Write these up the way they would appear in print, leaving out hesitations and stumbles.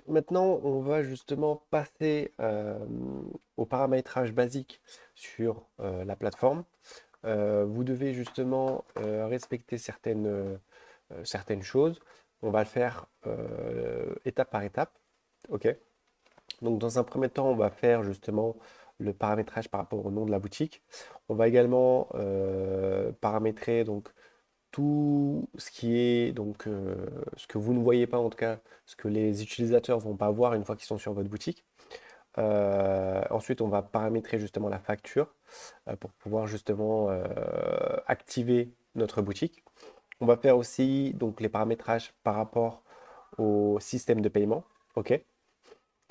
maintenant, on va justement passer au paramétrage basique sur la plateforme. Vous devez justement respecter certaines choses. On va le faire étape par étape. OK? Donc, dans un premier temps, on va faire justement le paramétrage par rapport au nom de la boutique. On va également paramétrer donc tout ce qui est donc ce que vous ne voyez pas en tout cas, ce que les utilisateurs vont pas voir une fois qu'ils sont sur votre boutique. Ensuite, on va paramétrer justement la facture pour pouvoir justement activer notre boutique. On va faire aussi donc les paramétrages par rapport au système de paiement. OK?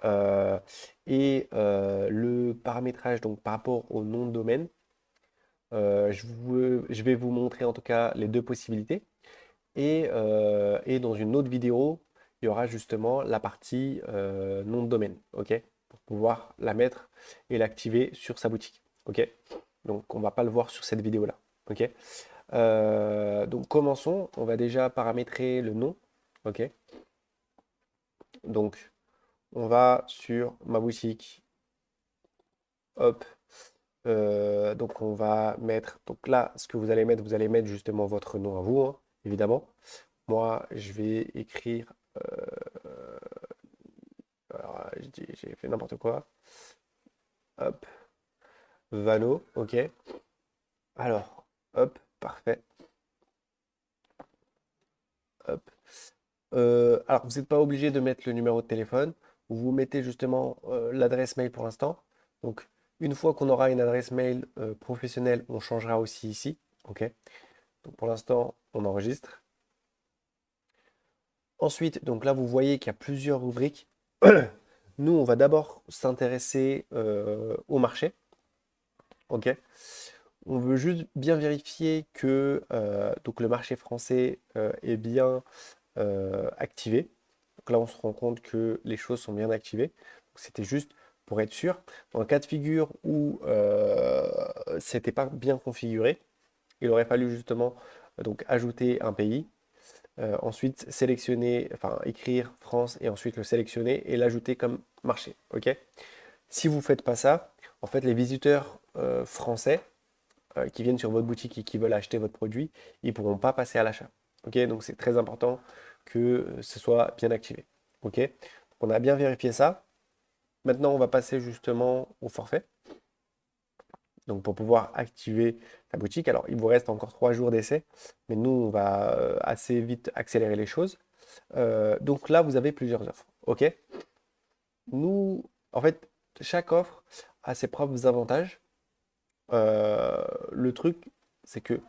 Euh, le paramétrage donc par rapport au nom de domaine. Je vais vous montrer en tout cas les deux possibilités. Et dans une autre vidéo, il y aura justement la partie nom de domaine, ok? Pour pouvoir la mettre et l'activer sur sa boutique, ok? Donc on ne va pas le voir sur cette vidéo-là, ok? Donc commençons, on va déjà paramétrer le nom, ok? Donc on va sur ma boutique, hop. Donc on va mettre, donc là, ce que vous allez mettre justement votre nom à vous, hein, évidemment. Moi, je vais écrire. Alors, j'ai fait n'importe quoi. Hop, Vano, ok. Alors, hop, parfait. Hop. Alors, vous n'êtes pas obligé de mettre le numéro de téléphone. Vous mettez justement l'adresse mail pour l'instant. Donc, une fois qu'on aura une adresse mail professionnelle, on changera aussi ici. Ok. Donc, pour l'instant, on enregistre. Ensuite, donc là, vous voyez qu'il y a plusieurs rubriques. Nous, on va d'abord s'intéresser au marché. Ok. On veut juste bien vérifier que donc le marché français est bien activé. Donc là, on se rend compte que les choses sont bien activées. Donc, c'était juste pour être sûr. Dans le cas de figure où c'était pas bien configuré, il aurait fallu justement donc ajouter un pays, ensuite sélectionner, enfin écrire France et ensuite le sélectionner et l'ajouter comme marché. Ok? Si vous ne faites pas ça, en fait, les visiteurs français qui viennent sur votre boutique et qui veulent acheter votre produit, ils ne pourront pas passer à l'achat. Ok, donc c'est très important que ce soit bien activé. Ok, donc on a bien vérifié ça. Maintenant, on va passer justement au forfait. Donc pour pouvoir activer la boutique, alors il vous reste encore 3 jours d'essai, mais nous, on va assez vite accélérer les choses. Donc là, vous avez plusieurs offres. Ok, nous, en fait, chaque offre a ses propres avantages. Le truc, c'est que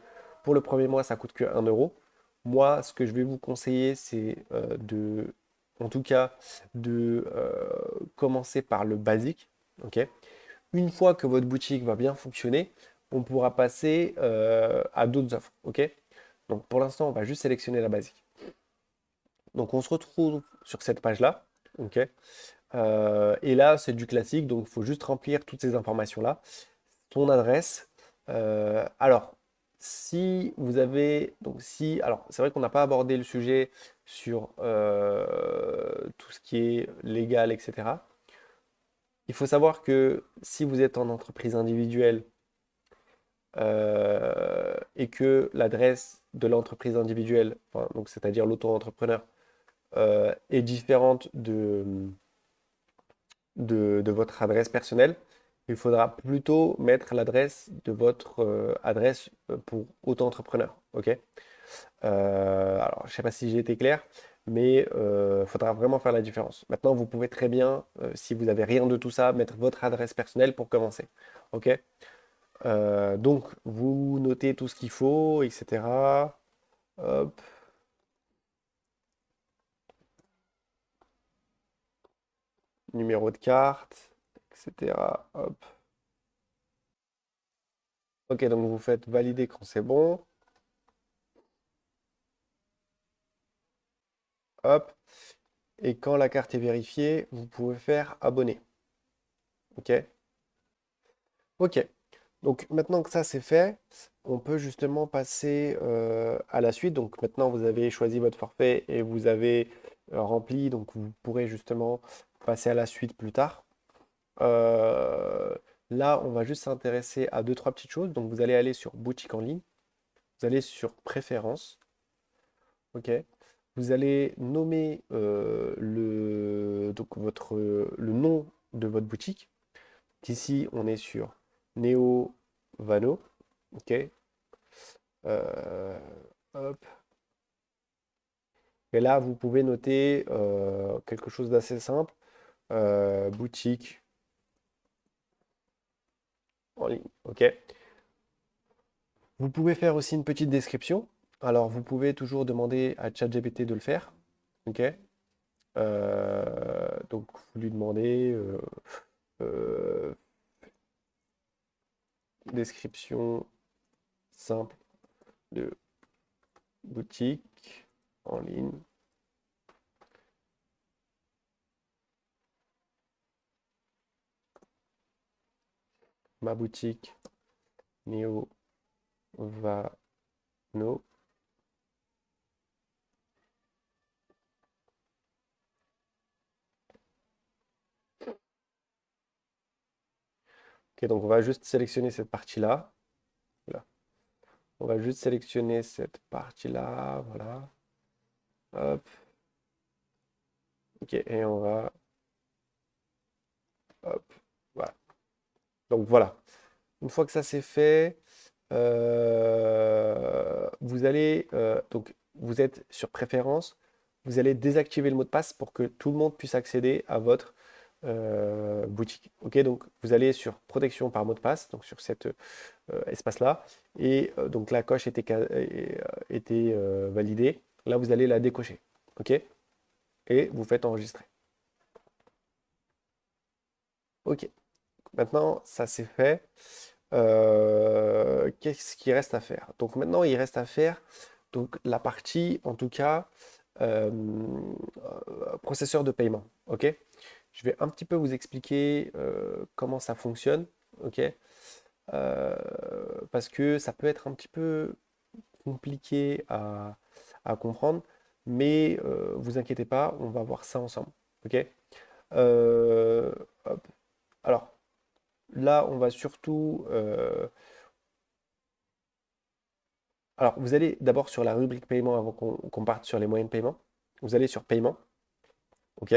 pour le premier mois, ça coûte que 1 euro. Moi, ce que je vais vous conseiller, c'est en tout cas, de commencer par le basique. Ok. Une fois que votre boutique va bien fonctionner, on pourra passer à d'autres offres. Ok. Donc pour l'instant, on va juste sélectionner la basique. Donc on se retrouve sur cette page-là. Ok. Et là, c'est du classique, donc il faut juste remplir toutes ces informations-là. Ton adresse. Alors, si vous avez, donc si, alors c'est vrai qu'on n'a pas abordé le sujet sur tout ce qui est légal, etc. Il faut savoir que si vous êtes en entreprise individuelle et que l'adresse de l'entreprise individuelle, enfin, donc c'est-à-dire l'auto-entrepreneur, est différente de votre adresse personnelle, il faudra plutôt mettre l'adresse de votre adresse pour auto-entrepreneur. Ok? Alors, je ne sais pas si j'ai été clair, mais il faudra vraiment faire la différence. Maintenant, vous pouvez très bien, si vous n'avez rien de tout ça, mettre votre adresse personnelle pour commencer. Ok? Donc, vous notez tout ce qu'il faut, etc. Hop, numéro de carte, etc. Hop. Ok, donc vous faites valider quand c'est bon. Hop. Et quand la carte est vérifiée, vous pouvez faire abonner. OK? OK. Donc maintenant que ça c'est fait, on peut justement passer à la suite. Donc maintenant vous avez choisi votre forfait et vous avez rempli, donc vous pourrez justement passer à la suite plus tard. Euh, Là, on va juste s'intéresser à deux, trois petites choses. Donc, vous allez aller sur boutique en ligne, vous allez sur préférences, ok? Vous allez nommer le nom de votre boutique. Ici, on est sur Neo Vano, ok? Euh, Hop. Et là, vous pouvez noter quelque chose d'assez simple, boutique en ligne, ok? Vous pouvez faire aussi une petite description. Alors, vous pouvez toujours demander à ChatGPT de le faire. OK? Donc, vous lui demandez euh, description simple de boutique en ligne. Ma boutique Neo Vano. Ok, donc on va juste sélectionner cette partie-là. Voilà. On va juste sélectionner cette partie-là. Voilà. Hop. Ok, et on va. Hop. Voilà. Donc voilà. Une fois que ça c'est fait, vous allez donc vous êtes sur préférences, vous allez désactiver le mot de passe pour que tout le monde puisse accéder à votre boutique. Ok, donc vous allez sur protection par mot de passe, donc sur cet espace-là, et donc la coche était validée. Là, vous allez la décocher. Ok, et vous faites enregistrer. Ok, maintenant ça c'est fait. Qu'est-ce qu'il reste à faire? Donc maintenant, il reste à faire donc, la partie, en tout cas, euh, processeur de paiement. Ok? Je vais un petit peu vous expliquer comment ça fonctionne. Ok? Euh, Parce que ça peut être un petit peu compliqué à comprendre, mais vous inquiétez pas, on va voir ça ensemble. Ok? Euh, Hop. Alors là, on va surtout alors, vous allez d'abord sur la rubrique paiement avant qu'on parte sur les moyens de paiement. Vous allez sur paiement, ok?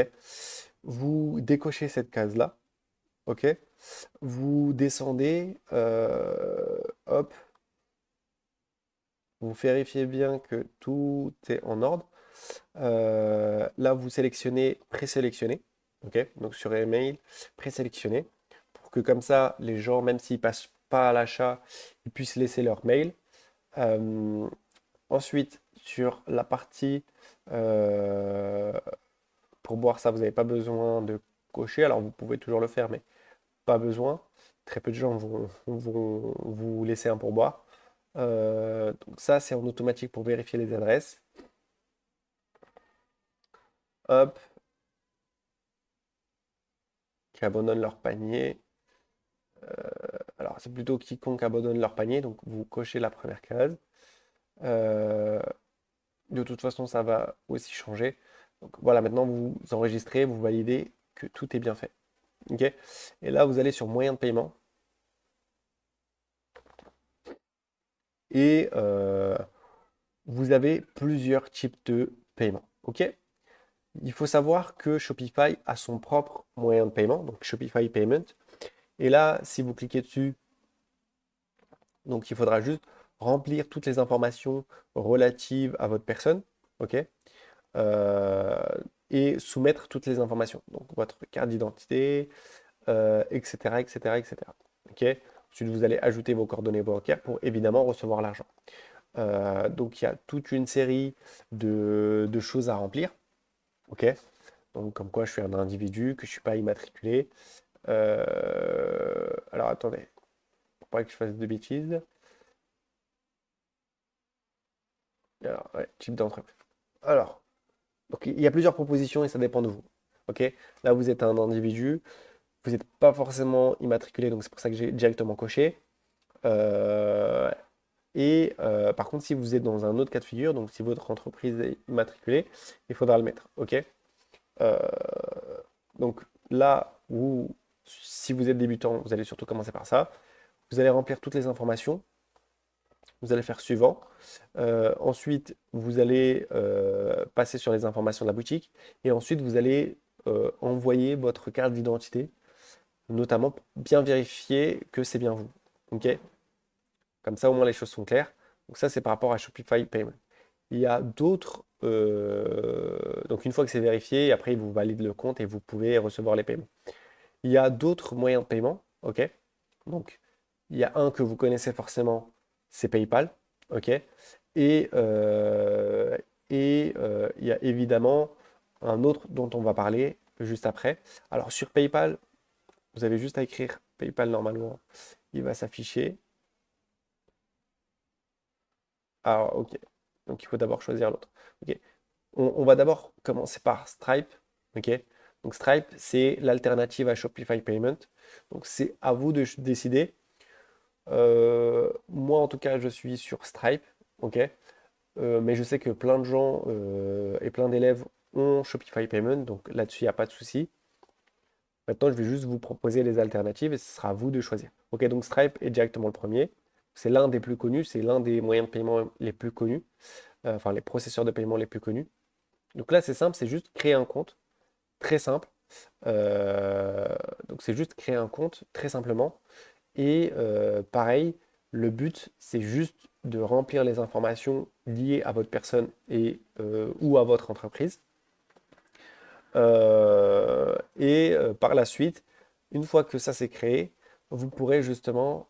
Vous décochez cette case-là, ok? Vous descendez, hop, vous vérifiez bien que tout est en ordre. Là, vous sélectionnez présélectionner, ok? Donc sur email, présélectionner, pour que comme ça, les gens, même s'ils passent pas à l'achat, ils puissent laisser leur mail. Euh, Ensuite, sur la partie euh, pour boire, ça, vous n'avez pas besoin de cocher. Alors, vous pouvez toujours le faire, mais pas besoin. Très peu de gens vont vous laisser un pourboire. Donc ça, c'est en automatique pour vérifier les adresses. Hop, qui abandonnent leur panier. Alors, c'est plutôt quiconque abandonne leur panier, donc vous cochez la première case. Euh, de toute façon, ça va aussi changer. Donc voilà, maintenant vous enregistrez, vous validez que tout est bien fait. Ok? Et là, vous allez sur moyen de paiement et vous avez plusieurs types de paiement. Ok? Il faut savoir que Shopify a son propre moyen de paiement, donc Shopify Payment. Et là, si vous cliquez dessus, donc il faudra juste remplir toutes les informations relatives à votre personne. Ok? Euh, et soumettre toutes les informations. Donc votre carte d'identité, etc., etc., etc. Ok? Ensuite, vous allez ajouter vos coordonnées bancaires pour évidemment recevoir l'argent. Donc, il y a toute une série de choses à remplir. Ok? Donc, comme quoi je suis un individu, que je ne suis pas immatriculé. Alors, attendez, pour pas que je fasse de bêtises. Alors, ouais, type d'entreprise. Alors, donc, il y a plusieurs propositions et ça dépend de vous. Ok? Là, vous êtes un individu, vous n'êtes pas forcément immatriculé, donc c'est pour ça que j'ai directement coché. Euh, Et par contre, si vous êtes dans un autre cas de figure, donc si votre entreprise est immatriculée, il faudra le mettre. OK? Euh, donc là, si vous êtes débutant, vous allez surtout commencer par ça. Vous allez remplir toutes les informations. Vous allez faire suivant. Ensuite, vous allez passer sur les informations de la boutique. Et ensuite, vous allez envoyer votre carte d'identité, notamment pour bien vérifier que c'est bien vous. OK? Comme ça, au moins, les choses sont claires. Donc ça, c'est par rapport à Shopify Payment. Il y a d'autres... donc une fois que c'est vérifié, après, il vous valide le compte et vous pouvez recevoir les paiements. Il y a d'autres moyens de paiement. OK? Donc, il y a un que vous connaissez forcément, c'est PayPal. OK? Et, il y a évidemment un autre dont on va parler juste après. Alors, sur PayPal, vous avez juste à écrire PayPal normalement. Il va s'afficher. Alors, OK. Donc, il faut d'abord choisir l'autre. OK. On va d'abord commencer par Stripe. OK. Donc, Stripe, c'est l'alternative à Shopify Payment. Donc, c'est à vous de décider. Moi, en tout cas, je suis sur Stripe. OK. Mais je sais que plein de gens et plein d'élèves ont Shopify Payment. Donc, là-dessus, il n'y a pas de souci. Maintenant, je vais juste vous proposer les alternatives et ce sera à vous de choisir. OK. Donc, Stripe est directement le premier. C'est l'un des plus connus. C'est l'un des moyens de paiement les plus connus. Enfin, les processeurs de paiement les plus connus. Donc là, c'est simple, c'est juste créer un compte, très simple. Euh, donc c'est juste créer un compte, très simplement. Et pareil, le but, c'est juste de remplir les informations liées à votre personne et ou à votre entreprise. Par la suite, une fois que ça c'est créé, vous pourrez justement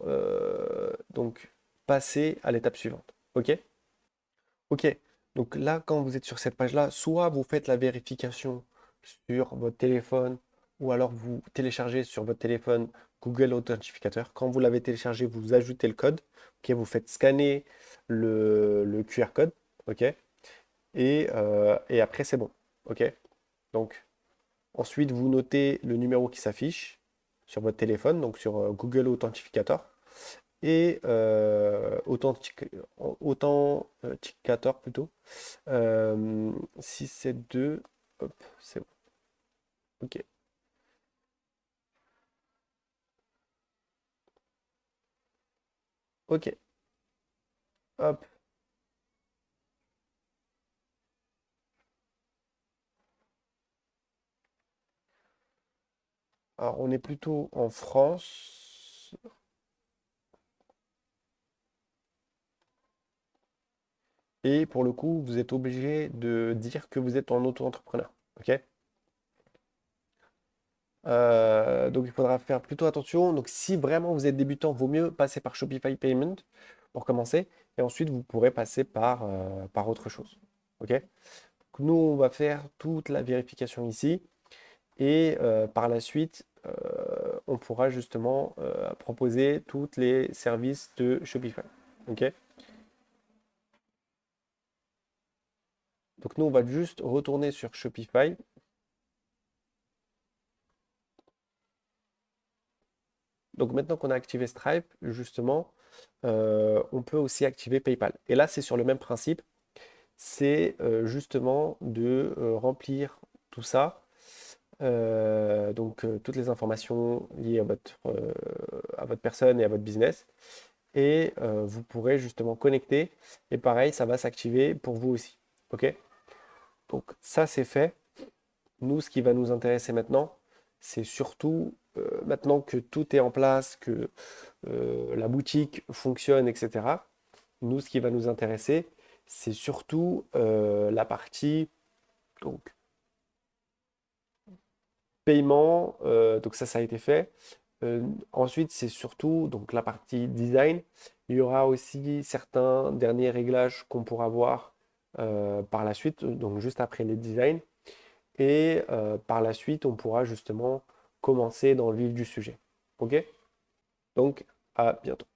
donc passer à l'étape suivante. OK? Ok, donc là, quand vous êtes sur cette page-là, soit vous faites la vérification sur votre téléphone, ou alors vous téléchargez sur votre téléphone Google Authentificateur. Quand vous l'avez téléchargé, vous ajoutez le code. Ok, vous faites scanner le QR code. Ok, et après c'est bon. Ok, donc ensuite vous notez le numéro qui s'affiche sur votre téléphone, donc sur Google Authentificator et authenticator plutôt. 672, hop, c'est bon. Ok, ok, hop. Alors on est plutôt en France et pour le coup, vous êtes obligé de dire que vous êtes en auto-entrepreneur. Ok? Donc il faudra faire plutôt attention. Donc si vraiment vous êtes débutant, vaut mieux passer par Shopify Payment pour commencer et ensuite vous pourrez passer par autre chose. Ok? Donc, nous, on va faire toute la vérification ici. Et par la suite, on pourra justement proposer tous les services de Shopify. OK? Donc nous, on va juste retourner sur Shopify. Donc maintenant qu'on a activé Stripe, justement, on peut aussi activer PayPal. Et là, c'est sur le même principe. C'est justement de remplir tout ça. Donc toutes les informations liées à votre personne et à votre business. Et vous pourrez justement connecter. Et pareil, ça va s'activer pour vous aussi. OK? Donc ça, c'est fait. Nous, ce qui va nous intéresser maintenant, c'est surtout, maintenant que tout est en place, que la boutique fonctionne, etc. Nous, ce qui va nous intéresser, c'est surtout la partie donc, paiement. Donc ça a été fait. Ensuite, c'est surtout donc la partie design. Il y aura aussi certains derniers réglages qu'on pourra voir par la suite, donc juste après les designs. Et par la suite, on pourra justement commencer dans le vif du sujet. OK? Donc, à bientôt.